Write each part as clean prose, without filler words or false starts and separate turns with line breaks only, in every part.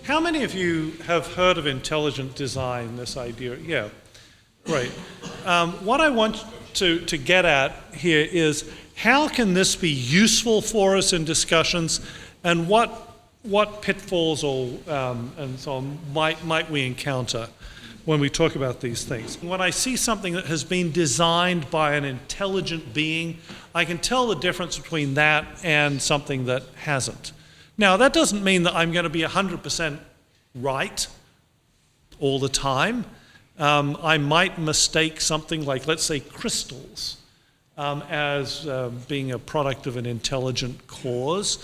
How many of you have heard of intelligent design, this idea? Yeah, great. What I want to get at here is how can this be useful for us in discussions, and what pitfalls or and so on might we encounter when we talk about these things? When I see something that has been designed by an intelligent being, I can tell the difference between that and something that hasn't. Now, that doesn't mean that I'm going to be 100% right all the time. I might mistake something like, let's say, crystals as being a product of an intelligent cause,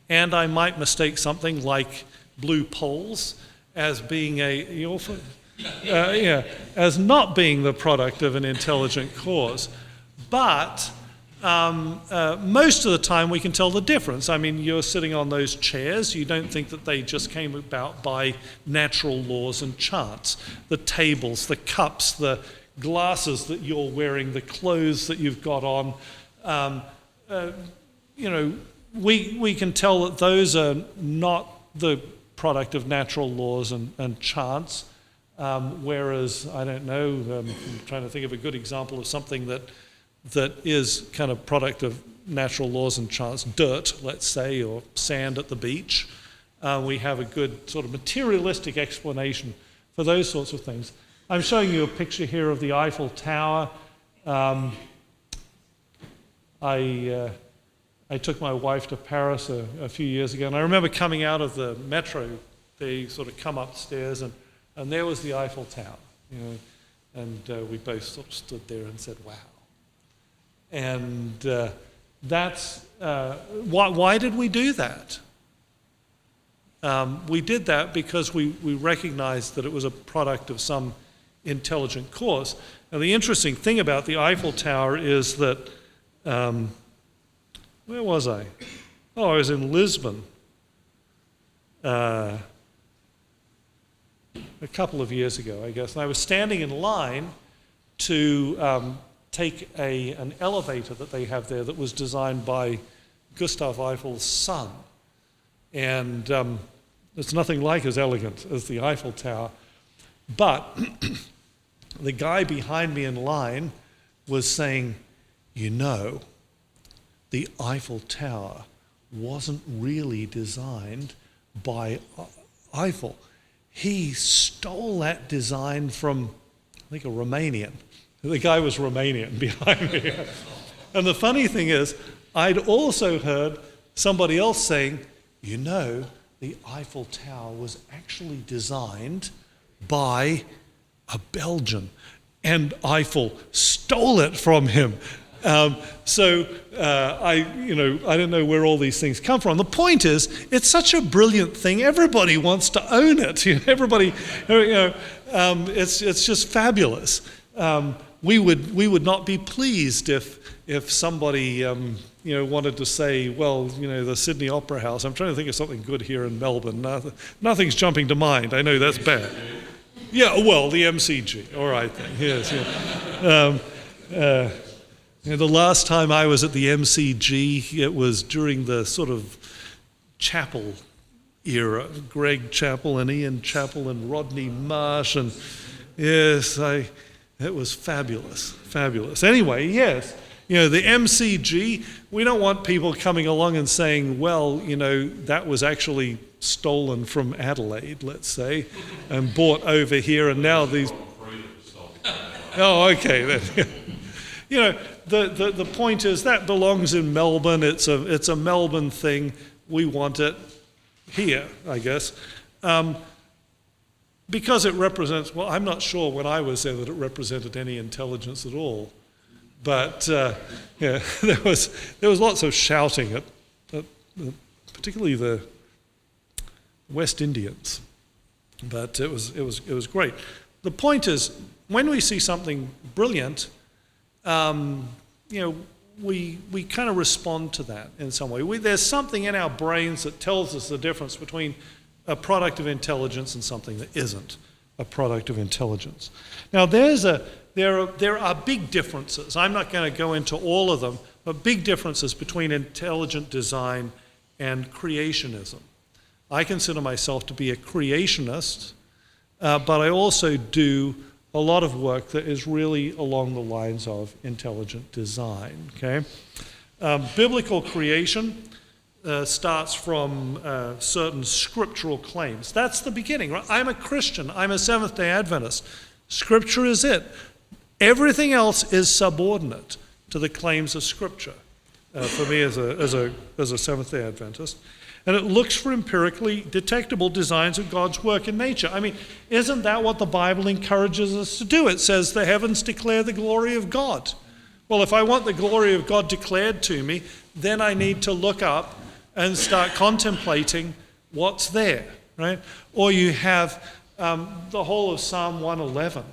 and I might mistake something like blue poles as being as not being the product of an intelligent cause. But most of the time we can tell the difference. I mean, you're sitting on those chairs, you don't think that they just came about by natural laws and chance. The tables, the cups, the glasses that you're wearing, the clothes that you've got on, we can tell that those are not the product of natural laws and chance, whereas, I don't know, I'm trying to think of a good example of something that is kind of product of natural laws and chance. Dirt, let's say, or sand at the beach. We have a good sort of materialistic explanation for those sorts of things. I'm showing you a picture here of the Eiffel Tower. I took my wife to Paris a few years ago, and I remember coming out of the metro. They sort of come upstairs, and there was the Eiffel Tower, and we both sort of stood there and said, wow. And that's why did we do that? We did that because we recognized that it was a product of some intelligent cause. Now, the interesting thing about the Eiffel Tower is that, where was I? Oh, I was in Lisbon a couple of years ago, I guess, and I was standing in line to take an elevator that they have there that was designed by Gustav Eiffel's son. And it's nothing like as elegant as the Eiffel Tower. But the guy behind me in line was saying, the Eiffel Tower wasn't really designed by Eiffel. He stole that design from, I think, a Romanian. The guy was Romanian behind me. And the funny thing is, I'd also heard somebody else saying, the Eiffel Tower was actually designed by a Belgian, and Eiffel stole it from him. I don't know where all these things come from. The point is, it's such a brilliant thing. Everybody wants to own it. It's just fabulous. We would not be pleased if somebody wanted to say, well, the Sydney Opera House. I'm trying to think of something good here in Melbourne. Nothing's jumping to mind. I know that's bad. Yeah, well, the MCG. All right then. Yes. Yeah. The last time I was at the MCG, it was during the sort of Chappell era. Greg Chappell and Ian Chappell and Rodney Marsh, and yes, it was fabulous. Anyway, yes, the MCG, we don't want people coming along and saying, well, that was actually stolen from Adelaide, let's say, and brought over here, and now these... Oh, okay. The point is that belongs in Melbourne. It's a Melbourne thing. We want it here, I guess. Because it represents, well, I'm not sure when I was there that it represented any intelligence at all. But there was lots of shouting at particularly the West Indians. But it was great. The point is, when we see something brilliant, we kind of respond to that in some way. There's something in our brains that tells us the difference between a product of intelligence and something that isn't a product of intelligence. Now, there are big differences. I'm not going to go into all of them, but big differences between intelligent design and creationism. I consider myself to be a creationist, but I also do a lot of work that is really along the lines of intelligent design. Okay? Biblical creation starts from certain scriptural claims. That's the beginning, right? I'm a Christian. I'm a Seventh-day Adventist. Scripture is it. Everything else is subordinate to the claims of Scripture for me as a Seventh-day Adventist. And it looks for empirically detectable designs of God's work in nature. I mean, isn't that what the Bible encourages us to do? It says the heavens declare the glory of God. Well, if I want the glory of God declared to me, then I need to look up and start contemplating what's there, right? Or you have the whole of Psalm 111.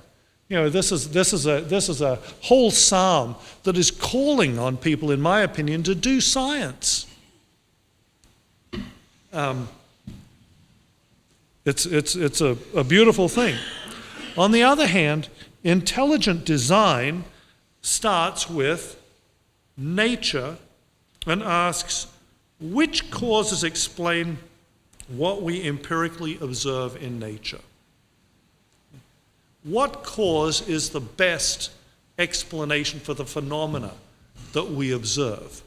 You know, this is a whole psalm that is calling on people, in my opinion, to do science. It's a beautiful thing. On the other hand, intelligent design starts with nature and asks, which causes explain what we empirically observe in nature? What cause is the best explanation for the phenomena that we observe?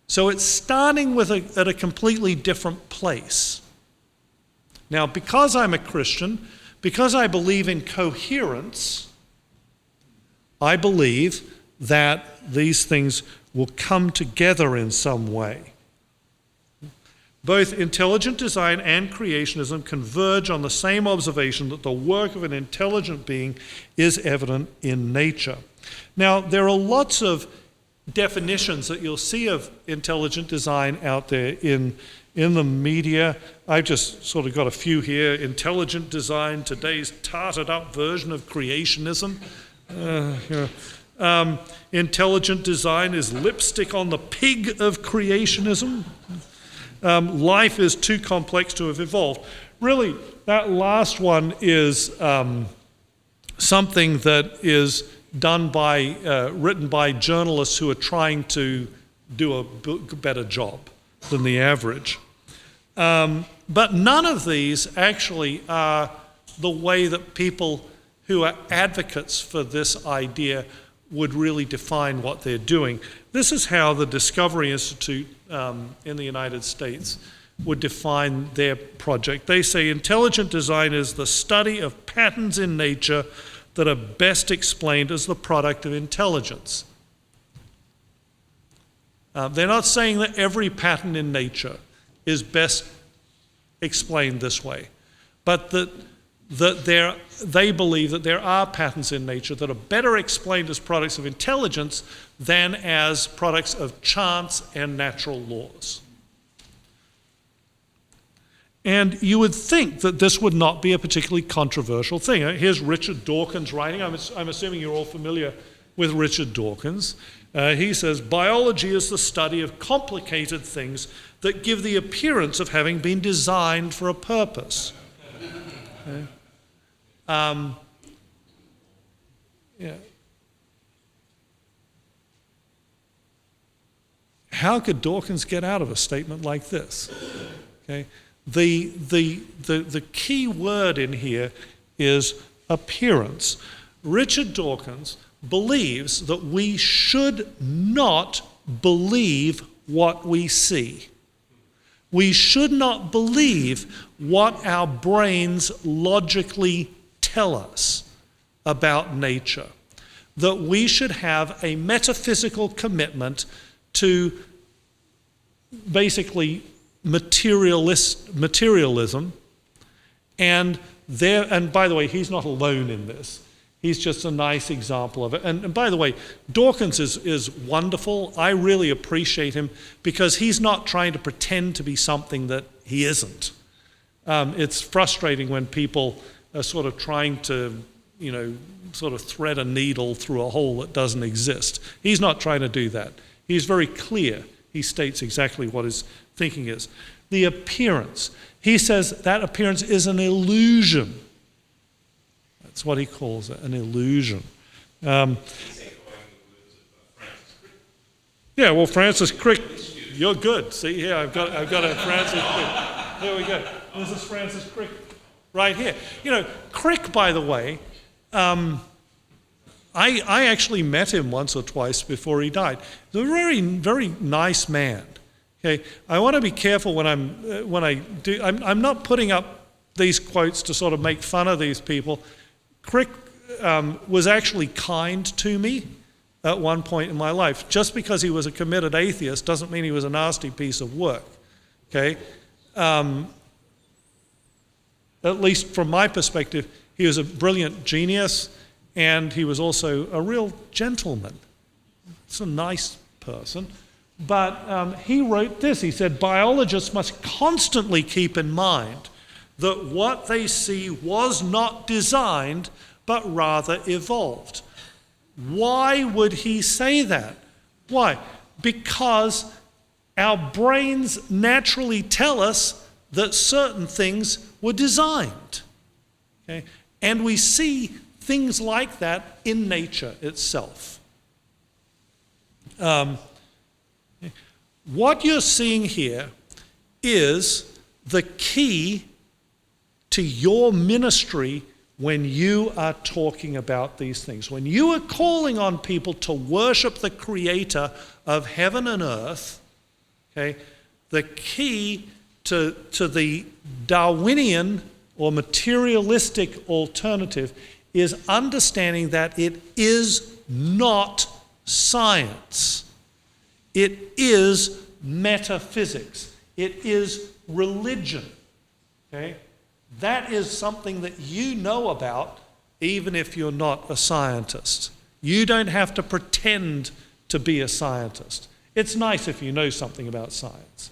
So it's starting at a completely different place. Now, because I'm a Christian, because I believe in coherence, I believe that these things will come together in some way. Both intelligent design and creationism converge on the same observation that the work of an intelligent being is evident in nature. Now, there are lots of definitions that you'll see of intelligent design out there in the media. I've just sort of got a few here. Intelligent design, today's tarted up version of creationism. Intelligent design is lipstick on the pig of creationism. Life is too complex to have evolved. Really, that last one is something that is done written by journalists who are trying to do a better job than the average. But none of these actually are the way that people who are advocates for this idea would really define what they're doing. This is how the Discovery Institute in the United States would define their project. They say intelligent design is the study of patterns in nature that are best explained as the product of intelligence. They're not saying that every pattern in nature is best explained this way, but that they believe that there are patterns in nature that are better explained as products of intelligence than as products of chance and natural laws. And you would think that this would not be a particularly controversial thing. Here's Richard Dawkins writing. I'm assuming you're all familiar with Richard Dawkins. He says, biology is the study of complicated things that give the appearance of having been designed for a purpose. Okay. Yeah. How could Dawkins get out of a statement like this? Okay. The key word in here is appearance. Richard Dawkins believes that we should not believe what we see. We should not believe what our brains logically tell us about nature. That we should have a metaphysical commitment to basically materialism, and by the way, he's not alone in this. He's just a nice example of it. And by the way, Dawkins is wonderful. I really appreciate him because he's not trying to pretend to be something that he isn't. It's frustrating when people are sort of trying to, sort of thread a needle through a hole that doesn't exist. He's not trying to do that. He's very clear. He states exactly what his thinking is. The appearance. He says that appearance is an illusion. That's what he calls it, an illusion. Yeah, well, Francis Crick, you're good. See here, I've got a Francis Crick. There we go. This is Francis Crick right here. You know, Crick, by the way, I actually met him once or twice before he died. He's a very, very nice man. Okay, I want to be careful when I'm not putting up these quotes to sort of make fun of these people. Crick was actually kind to me at one point in my life. Just because he was a committed atheist doesn't mean he was a nasty piece of work. Okay, at least from my perspective, he was a brilliant genius, and he was also a real gentleman. He's a nice person. But he wrote this. He said, biologists must constantly keep in mind that what they see was not designed, but rather evolved. Why would he say that? Why? Because our brains naturally tell us that certain things were designed. Okay? And we see things like that in nature itself. What you're seeing here is the key to your ministry when you are talking about these things. When you are calling on people to worship the Creator of heaven and earth, okay, the key to the Darwinian or materialistic alternative is understanding that it is not science. It is metaphysics. It is religion. Okay? That is something that you know about even if you're not a scientist. You don't have to pretend to be a scientist. It's nice if you know something about science.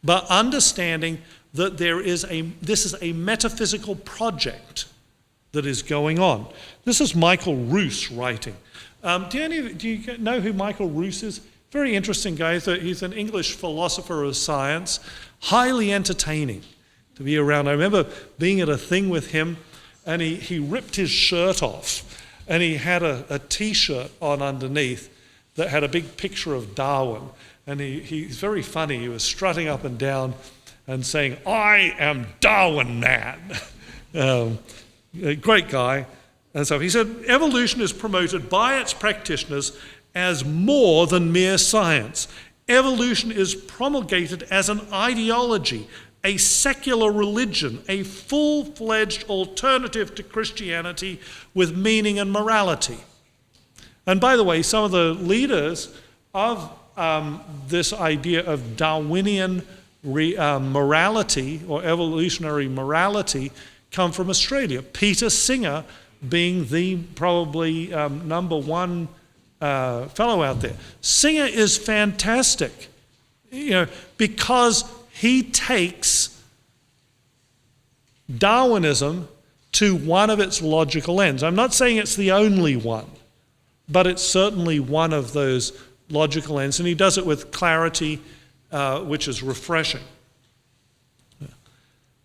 But understanding that this is a metaphysical project that is going on. This is Michael Roos writing. Do you know who Michael Roos is? Very interesting guy. He's an English philosopher of science, highly entertaining to be around. I remember being at a thing with him, and he ripped his shirt off, and he had a T-shirt on underneath that had a big picture of Darwin. And he's very funny. He was strutting up and down and saying, "I am Darwin, man." A great guy. And so he said, evolution is promoted by its practitioners as more than mere science. Evolution is promulgated as an ideology, a secular religion, a full-fledged alternative to Christianity with meaning and morality. And by the way, some of the leaders of this idea of Darwinian morality or evolutionary morality come from Australia. Peter Singer being the probably number one fellow out there. Singer is fantastic, because he takes Darwinism to one of its logical ends. I'm not saying it's the only one, but it's certainly one of those logical ends, and he does it with clarity, which is refreshing.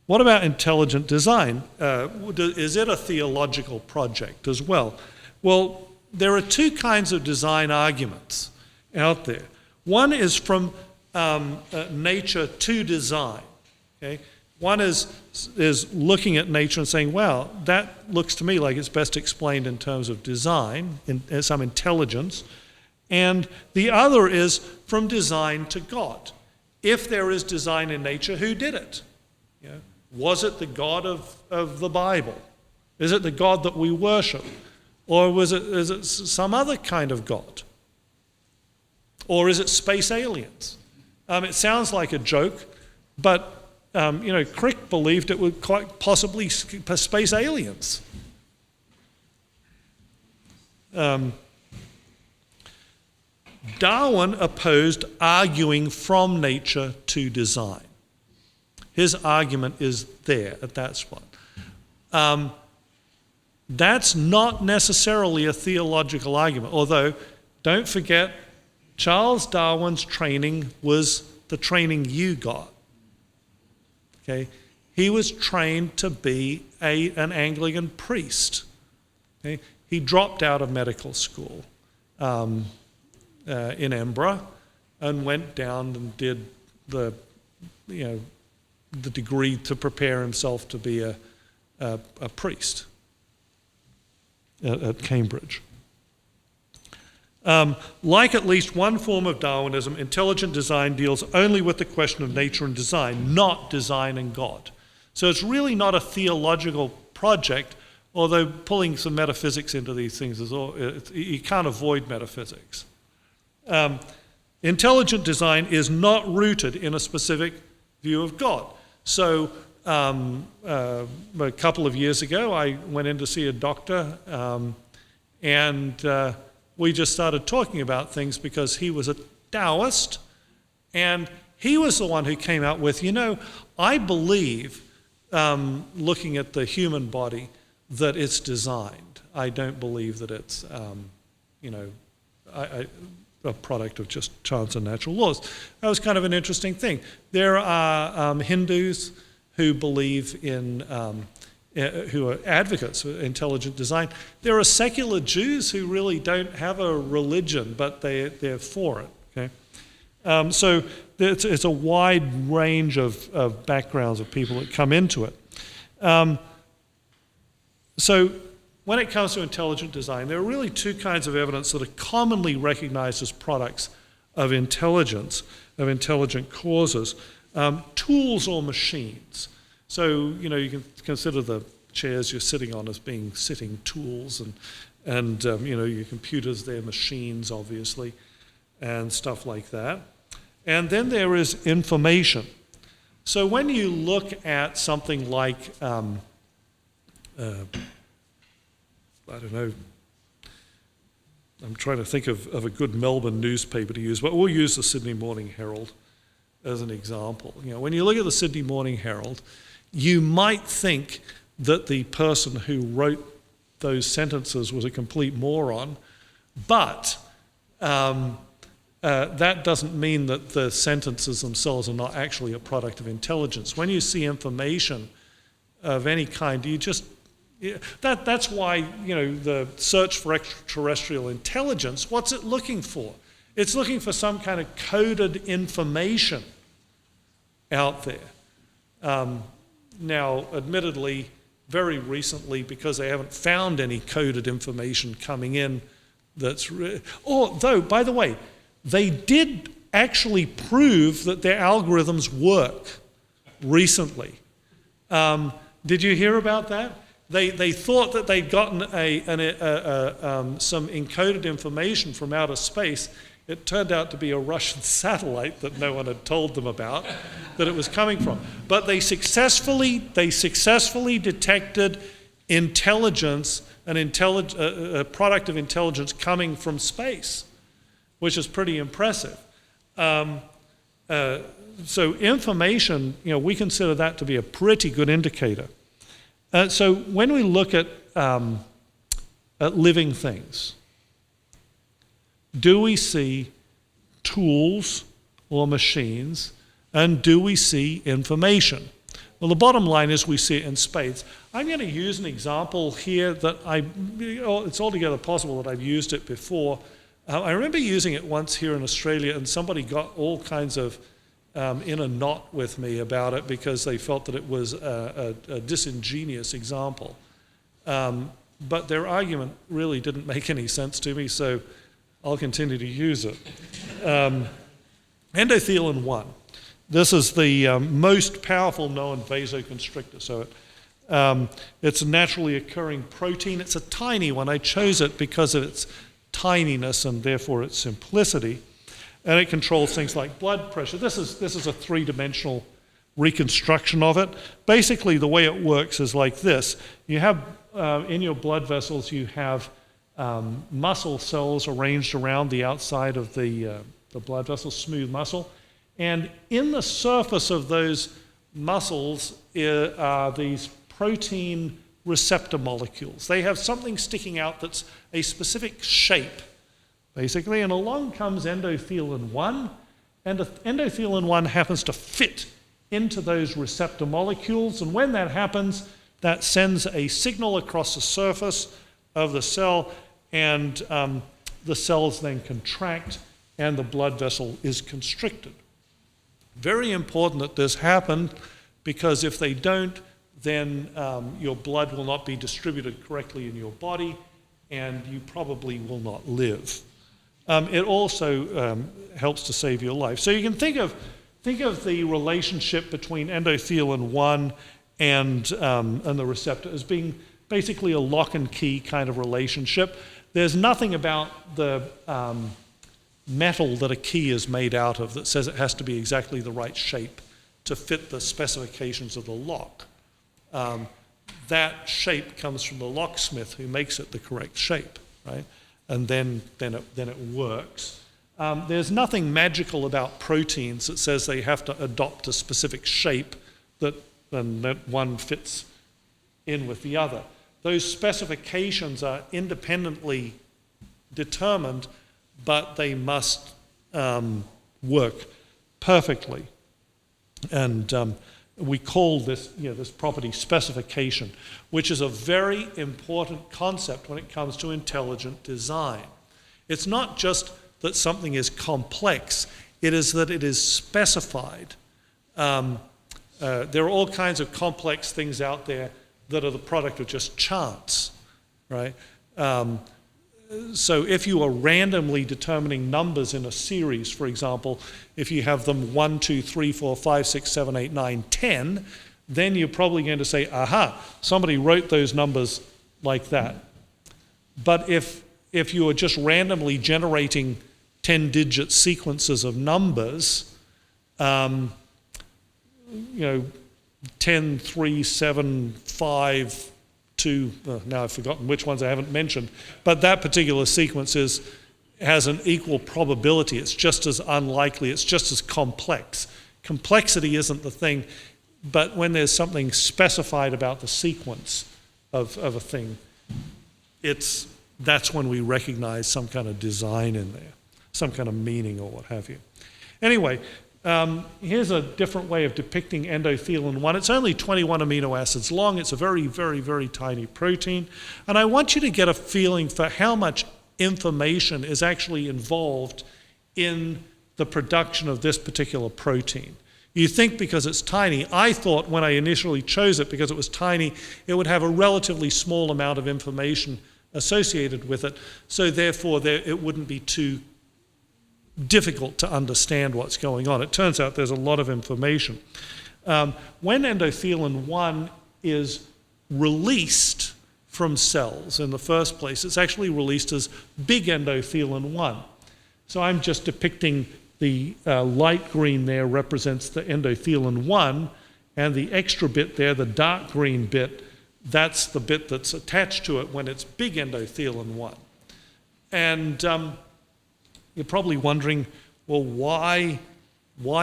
What about intelligent design? Is it a theological project as well? Well, there are two kinds of design arguments out there. One is from nature to design. Okay? One is looking at nature and saying, well, that looks to me like it's best explained in terms of design, in some intelligence. And the other is from design to God. If there is design in nature, who did it? Was it the God of the Bible? Is it the God that we worship? Or is it some other kind of God? Or is it space aliens? It sounds like a joke, but Crick believed it would quite possibly space aliens. Darwin opposed arguing from nature to design. His argument is there at that spot. That's not necessarily a theological argument, although don't forget, Charles Darwin's training was the training you got. Okay? He was trained to be an Anglican priest. Okay? He dropped out of medical school in Edinburgh and went down and did the degree to prepare himself to be a priest at Cambridge. Like at least one form of Darwinism, intelligent design deals only with the question of nature and design, not design and God. So it's really not a theological project, although pulling some metaphysics into these things is all, you can't avoid metaphysics. Intelligent design is not rooted in a specific view of God. So a couple of years ago, I went in to see a doctor, and we just started talking about things because he was a Taoist, and he was the one who came out with, I believe, looking at the human body, that it's designed. I don't believe that it's, a product of just chance and natural laws. That was kind of an interesting thing. There are Hindus who believe in, who are advocates for intelligent design. There are secular Jews who really don't have a religion, but they're for it. Okay, so it's a wide range of backgrounds of people that come into it. So when it comes to intelligent design, there are really two kinds of evidence that are commonly recognized as products of intelligence, of intelligent causes, tools or machines. So, you can consider the chairs you're sitting on as being sitting tools, and your computers, they're machines, obviously, and stuff like that. And then there is information. So when you look at something like, I don't know, I'm trying to think of a good Melbourne newspaper to use, but we'll use the Sydney Morning Herald as an example. When you look at the Sydney Morning Herald, you might think that the person who wrote those sentences was a complete moron, but that doesn't mean that the sentences themselves are not actually a product of intelligence. When you see information of any kind, that's why, the search for extraterrestrial intelligence, what's it looking for? It's looking for some kind of coded information out there. Now, admittedly, very recently, because they haven't found any coded information coming in though, by the way, they did actually prove that their algorithms work recently. Did you hear about that? They thought that they'd gotten some encoded information from outer space. It turned out to be a Russian satellite that no one had told them about, that it was coming from. But they successfully detected intelligence, a product of intelligence coming from space, which is pretty impressive. So information, we consider that to be a pretty good indicator. So when we look at living things, do we see tools or machines, and do we see information? Well, the bottom line is we see it in spades. I'm going to use an example here that it's altogether possible that I've used it before. I remember using it once here in Australia, and somebody got all kinds of in a knot with me about it because they felt that it was a disingenuous example. But their argument really didn't make any sense to me, so I'll continue to use it. Endothelin 1. This is the most powerful known vasoconstrictor. So it's a naturally occurring protein. It's a tiny one. I chose it because of its tininess and therefore its simplicity. And it controls things like blood pressure. This is a three-dimensional reconstruction of it. Basically, the way it works is like this. You have, in your blood vessels, you have muscle cells arranged around the outside of the blood vessel, smooth muscle. And in the surface of those muscles are these protein receptor molecules. They have something sticking out that's a specific shape, basically, and along comes endothelin 1, and endothelin 1 happens to fit into those receptor molecules, and when that happens, that sends a signal across the surface of the cell, and the cells then contract and the blood vessel is constricted. Very important that this happen, because if they don't, then your blood will not be distributed correctly in your body, and you probably will not live. It also helps to save your life. So you can think of the relationship between endothelin 1 and the receptor as being basically a lock and key kind of relationship. There's nothing about the metal that a key is made out of that says it has to be exactly the right shape to fit the specifications of the lock. That shape comes from the locksmith who makes it the correct shape, right? And then it works. There's nothing magical about proteins that says they have to adopt a specific shape that one fits in with the other. Those specifications are independently determined, but they must work perfectly. And we call this, this property specification, which is a very important concept when it comes to intelligent design. It's not just that something is complex, it is that it is specified. There are all kinds of complex things out there that are the product of just chance, right? So if you are randomly determining numbers in a series, for example, if you have them 1, 2, 3, 4, 5, 6, 7, 8, 9, 10, then you're probably going to say, aha, somebody wrote those numbers like that. But if you are just randomly generating 10-digit sequences of numbers, 10, 3, 7, 5, 2, now I've forgotten which ones I haven't mentioned, but that particular sequence has an equal probability. It's just as unlikely, it's just as complex. Complexity isn't the thing, but when there's something specified about the sequence of a thing, that's when we recognize some kind of design in there, some kind of meaning or what have you. Anyway, here's a different way of depicting endothelin 1. It's only 21 amino acids long. It's a very, very, very tiny protein. And I want you to get a feeling for how much information is actually involved in the production of this particular protein. You think because it's tiny, I thought when I initially chose it, because it was tiny, it would have a relatively small amount of information associated with it, so therefore it wouldn't be too difficult to understand what's going on. It turns out there's a lot of information. When endothelin 1 is released from cells in the first place, it's actually released as big endothelin 1. So I'm just depicting the light green there represents the endothelin 1, and the extra bit there, the dark green bit, that's the bit that's attached to it when it's big endothelin 1. And you're probably wondering, well, why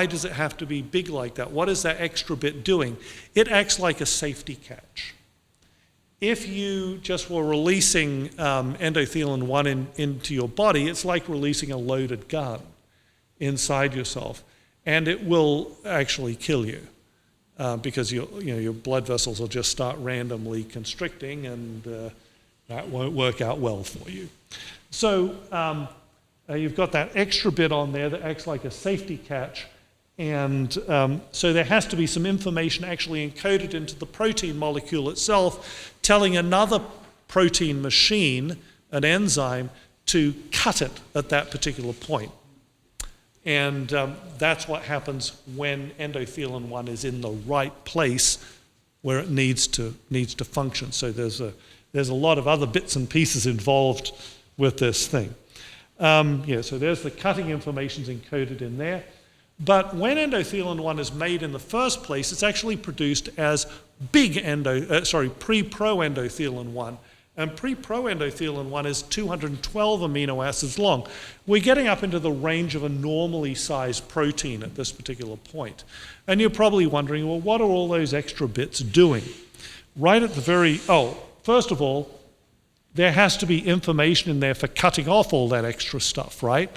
does it have to be big like that? What is that extra bit doing? It acts like a safety catch. If you just were releasing endothelin 1 into your body, it's like releasing a loaded gun inside yourself, and it will actually kill you because your blood vessels will just start randomly constricting, and that won't work out well for you. So you've got that extra bit on there that acts like a safety catch, and so there has to be some information actually encoded into the protein molecule itself, telling another protein machine, an enzyme, to cut it at that particular point. And that's what happens when endothelin 1 is in the right place where it needs to function. So there's a lot of other bits and pieces involved with this thing. So there's the cutting information's encoded in there. But when endothelin 1 is made in the first place, it's actually produced as pre-proendothelin 1. And pre-proendothelin 1 is 212 amino acids long. We're getting up into the range of a normally sized protein at this particular point. And you're probably wondering, well, what are all those extra bits doing? Right at the first of all, there has to be information in there for cutting off all that extra stuff, right?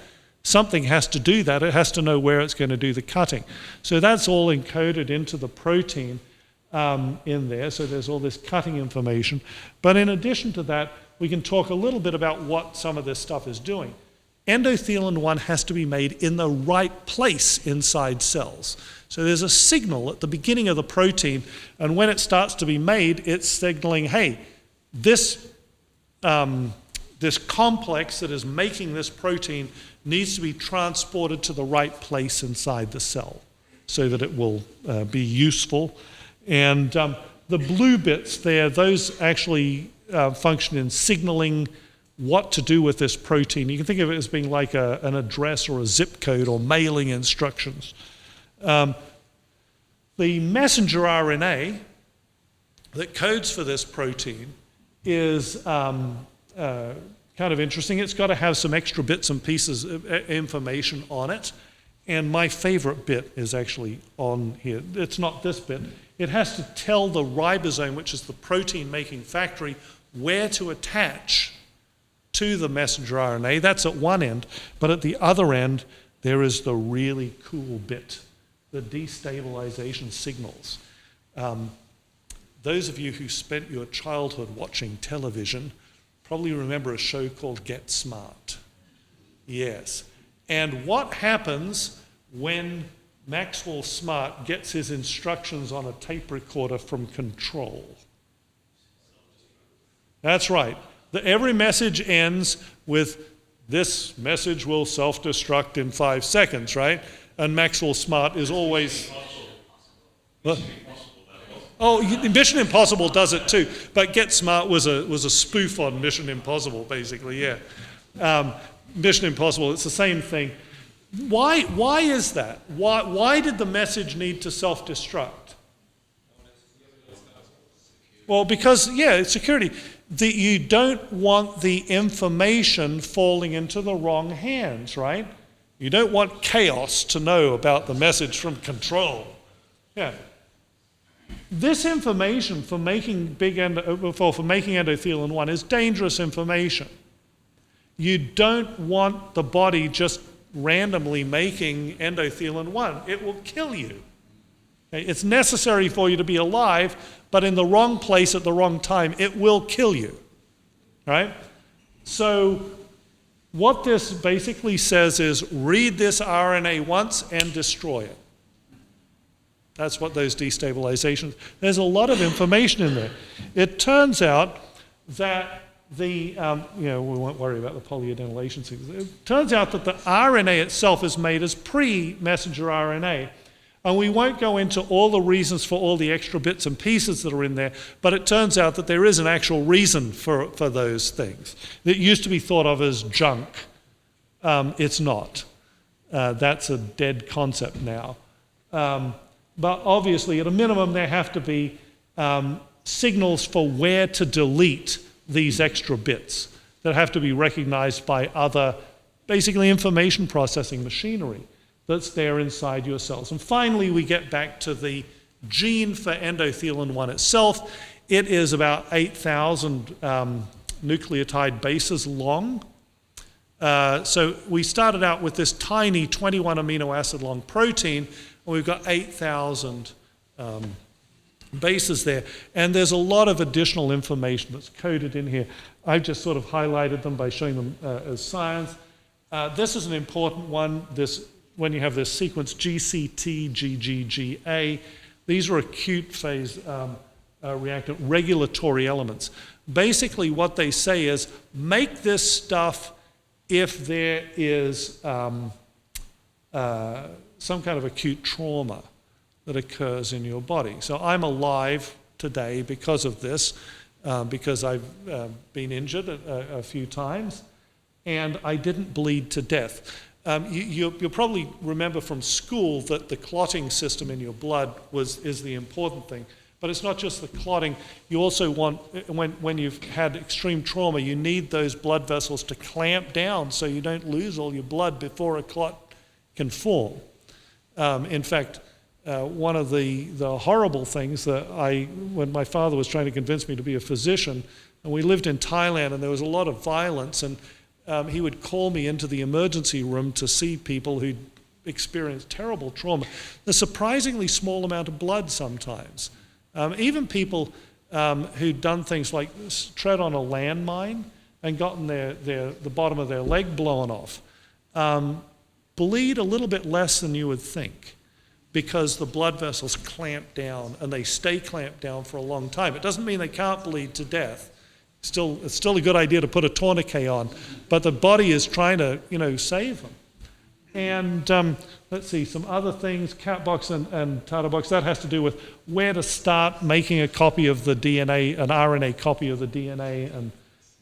Something has to do that. It has to know where it's going to do the cutting. So that's all encoded into the protein in there. So there's all this cutting information. But in addition to that, we can talk a little bit about what some of this stuff is doing. endothelin 1 has to be made in the right place inside cells. So there's a signal at the beginning of the protein, and when it starts to be made, it's signaling, hey, this complex that is making this protein needs to be transported to the right place inside the cell so that it will be useful. And the blue bits there, those actually function in signaling what to do with this protein. You can think of it as being like an address or a zip code or mailing instructions. The messenger RNA that codes for this protein is kind of interesting. It's got to have some extra bits and pieces of information on it. And my favorite bit is actually on here. It's not this bit. It has to tell the ribosome, which is the protein-making factory, where to attach to the messenger RNA. That's at one end. But at the other end, there is the really cool bit, the destabilization signals. Those of you who spent your childhood watching television probably remember a show called Get Smart. Yes. And what happens when Maxwell Smart gets his instructions on a tape recorder from Control? That's right. Every message ends with, this message will self-destruct in 5 seconds, right? And Maxwell Smart is always... What? Oh, Mission Impossible does it too, but Get Smart was a spoof on Mission Impossible, basically, yeah. Mission Impossible, it's the same thing. Why is that? Why did the message need to self-destruct? Well, because, yeah, it's security. You don't want the information falling into the wrong hands, right? You don't want chaos to know about the message from Control. Yeah. This information for making endothelin 1 is dangerous information. You don't want the body just randomly making endothelin 1. It will kill you. Okay? It's necessary for you to be alive, but in the wrong place at the wrong time, it will kill you. Right? So what this basically says is read this RNA once and destroy it. That's what those destabilizations. There's a lot of information in there. It turns out that we won't worry about the polyadenylation sequence. It turns out that the RNA itself is made as pre-messenger RNA. And we won't go into all the reasons for all the extra bits and pieces that are in there, but it turns out that there is an actual reason for those things. It used to be thought of as junk. It's not. That's a dead concept now. But obviously, at a minimum, there have to be signals for where to delete these extra bits that have to be recognized by other, basically, information processing machinery that's there inside your cells. And finally, we get back to the gene for endothelin 1 itself. It is about 8,000 nucleotide bases long. So we started out with this tiny 21 amino acid long protein, and we've got 8,000 bases there. And there's a lot of additional information that's coded in here. I've just sort of highlighted them by showing them as science. This is an important one. When you have this sequence GCT, GGGA, these are acute phase reactant regulatory elements. Basically, what they say is make this stuff if there is some kind of acute trauma that occurs in your body. So I'm alive today because of this, because I've been injured a few times, and I didn't bleed to death. You'll probably remember from school that the clotting system in your blood is the important thing. But it's not just the clotting. You also want, when you've had extreme trauma, you need those blood vessels to clamp down so you don't lose all your blood before a clot can form. In fact, one of the horrible things that when my father was trying to convince me to be a physician, and we lived in Thailand and there was a lot of violence, and he would call me into the emergency room to see people who'd experienced terrible trauma. There's a surprisingly small amount of blood sometimes. Even people who'd done things like tread on a landmine and gotten the bottom of their leg blown off. bleed a little bit less than you would think because the blood vessels clamp down and they stay clamped down for a long time. It doesn't mean they can't bleed to death. It's still a good idea to put a tourniquet on, but the body is trying to, save them. And let's see, some other things, cat box and tartar box, that has to do with where to start making a copy of the DNA, an RNA copy of the DNA, and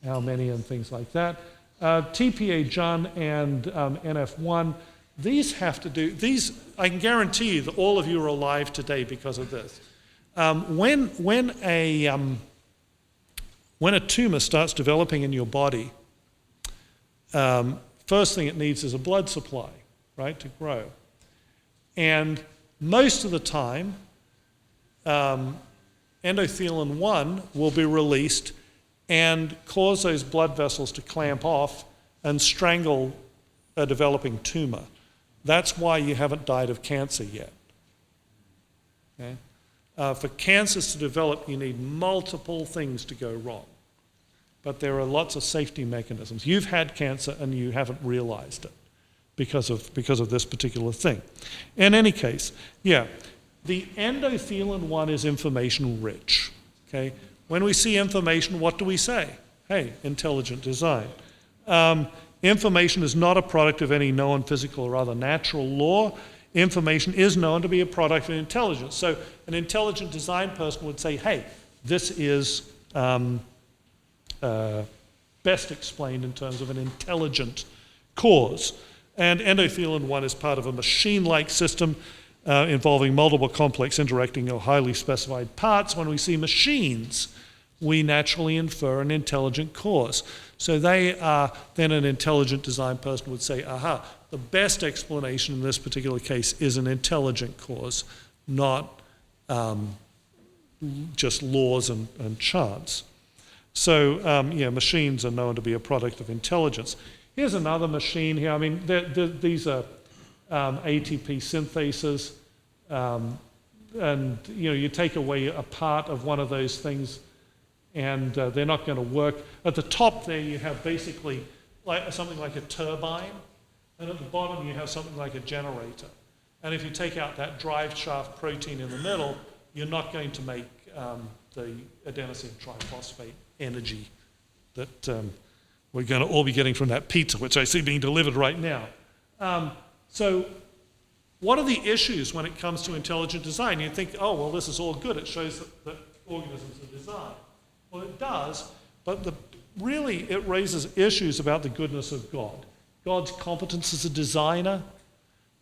how many and things like that. TPA Jun and NF1, these have to do, I can guarantee you that all of you are alive today because of this. When a tumor starts developing in your body, first thing it needs is a blood supply, right, to grow. And most of the time, endothelin-1 will be released and cause those blood vessels to clamp off and strangle a developing tumor. That's why you haven't died of cancer yet. Okay? For cancers to develop, you need multiple things to go wrong. But there are lots of safety mechanisms. You've had cancer and you haven't realized it because of this particular thing. In any case, yeah, the endothelin-1 is information rich. Okay? When we see information, what do we say? Hey, intelligent design. Information is not a product of any known physical or other natural law. Information is known to be a product of intelligence. So an intelligent design person would say, hey, this is best explained in terms of an intelligent cause. And endothelin-1 is part of a machine-like system involving multiple complex interacting or highly specified parts. When we see machines, we naturally infer an intelligent cause. So then an intelligent design person would say, aha, the best explanation in this particular case is an intelligent cause, not just laws and chance. So, machines are known to be a product of intelligence. Here's another machine here. I mean, these are ATP synthases. And, you take away a part of one of those things and they're not going to work. At the top there, you have basically something like a turbine. And at the bottom, you have something like a generator. And if you take out that drive shaft protein in the middle, you're not going to make the adenosine triphosphate energy that we're going to all be getting from that pizza, which I see being delivered right now. So what are the issues when it comes to intelligent design? You think, oh, well, this is all good. It shows that organisms are designed. Well, it does, but really it raises issues about the goodness of God. God's competence as a designer,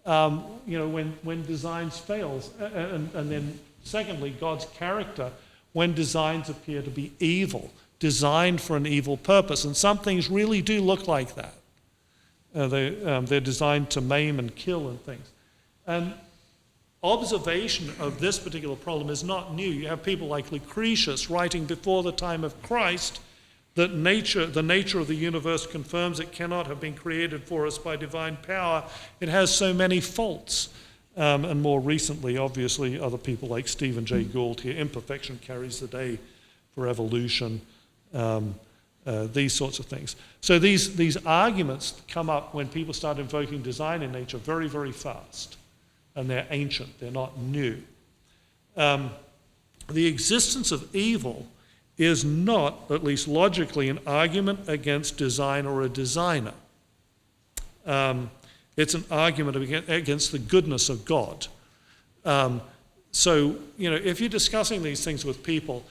when designs fails, and then secondly, God's character when designs appear to be evil, designed for an evil purpose, and some things really do look like that. They're designed to maim and kill and things. And observation of this particular problem is not new. You have people like Lucretius writing before the time of Christ that the nature of the universe confirms it cannot have been created for us by divine power. It has so many faults. And more recently, obviously, other people like Stephen Jay Gould here, imperfection carries the day for evolution, these sorts of things. So these arguments come up when people start invoking design in nature very, very fast. And they're ancient, they're not new. The existence of evil is not, at least logically, an argument against design or a designer. It's an argument against the goodness of God. So, if you're discussing these things with people,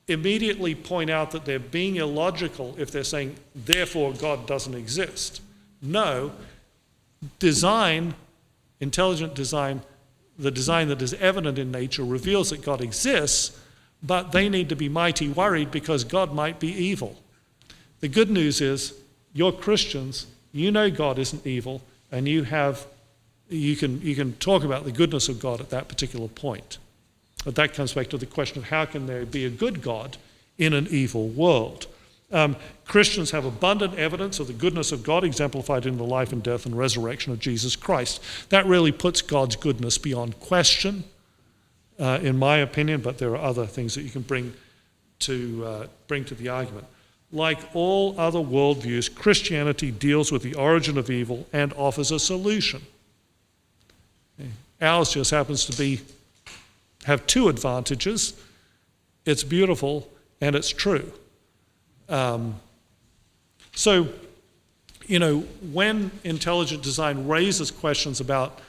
immediately point out that they're being illogical if they're saying, therefore God doesn't exist. No, design, intelligent design, the design that is evident in nature reveals that God exists, but they need to be mighty worried because God might be evil. The good news is, you're Christians, you know God isn't evil, and you can talk about the goodness of God at that particular point. But that comes back to the question of how can there be a good God in an evil world? Christians have abundant evidence of the goodness of God exemplified in the life and death and resurrection of Jesus Christ. That really puts God's goodness beyond question, in my opinion, but there are other things that you can bring to the argument. like all other worldviews, Christianity deals with the origin of evil and offers a solution. Ours just happens to have two advantages. It's beautiful and it's true. So, when intelligent design raises questions about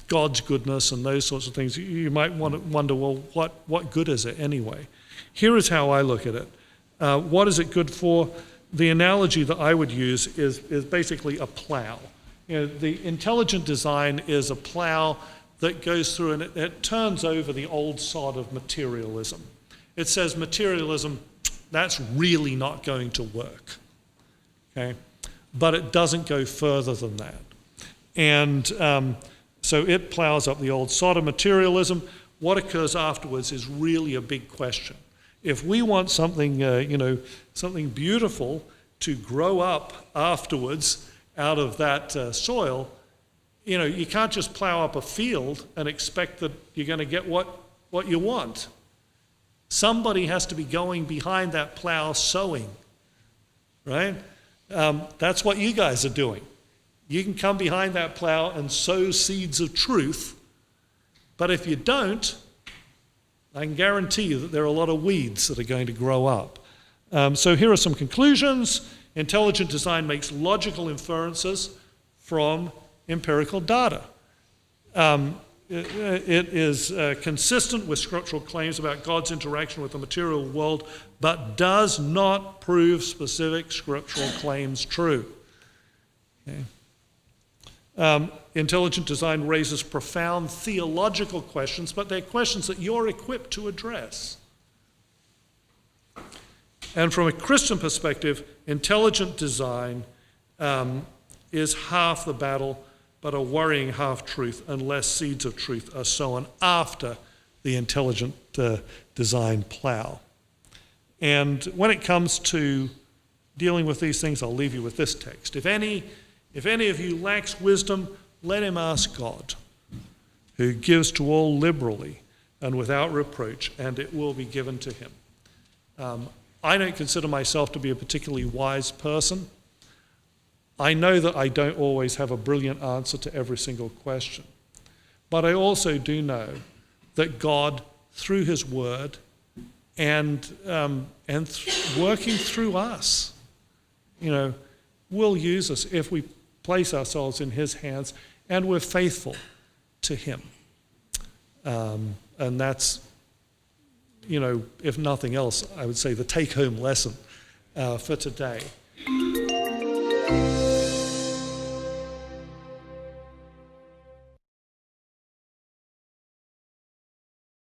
God's goodness and those sorts of things, you might wonder, well, what good is it anyway? Here is how I look at it. What is it good for? The analogy that I would use is basically a plow. The intelligent design is a plow that goes through and it turns over the old sod of materialism. It says materialism, that's really not going to work. Okay? But it doesn't go further than that. And so it plows up the old sod of materialism. What occurs afterwards is really a big question. If we want something, something beautiful to grow up afterwards out of that soil, you can't just plow up a field and expect that you're going to get what you want. Somebody has to be going behind that plow sowing, right? That's what you guys are doing. You can come behind that plow and sow seeds of truth, but if you don't, I can guarantee you that there are a lot of weeds that are going to grow up. So here are some conclusions. Intelligent design makes logical inferences from empirical data. It is consistent with scriptural claims about God's interaction with the material world, but does not prove specific scriptural claims true. Okay. Intelligent design raises profound theological questions, but they're questions that you're equipped to address. And from a Christian perspective, intelligent design is half the battle, but a worrying half-truth unless seeds of truth are sown after the intelligent design plow. And when it comes to dealing with these things, I'll leave you with this text. If any of you lacks wisdom, let him ask God, who gives to all liberally and without reproach, and it will be given to him. I don't consider myself to be a particularly wise person. I know that I don't always have a brilliant answer to every single question. But I also do know that God, through his word and working through us, will use us if we place ourselves in his hands and we're faithful to him. And that's, if nothing else, I would say the take-home lesson for today.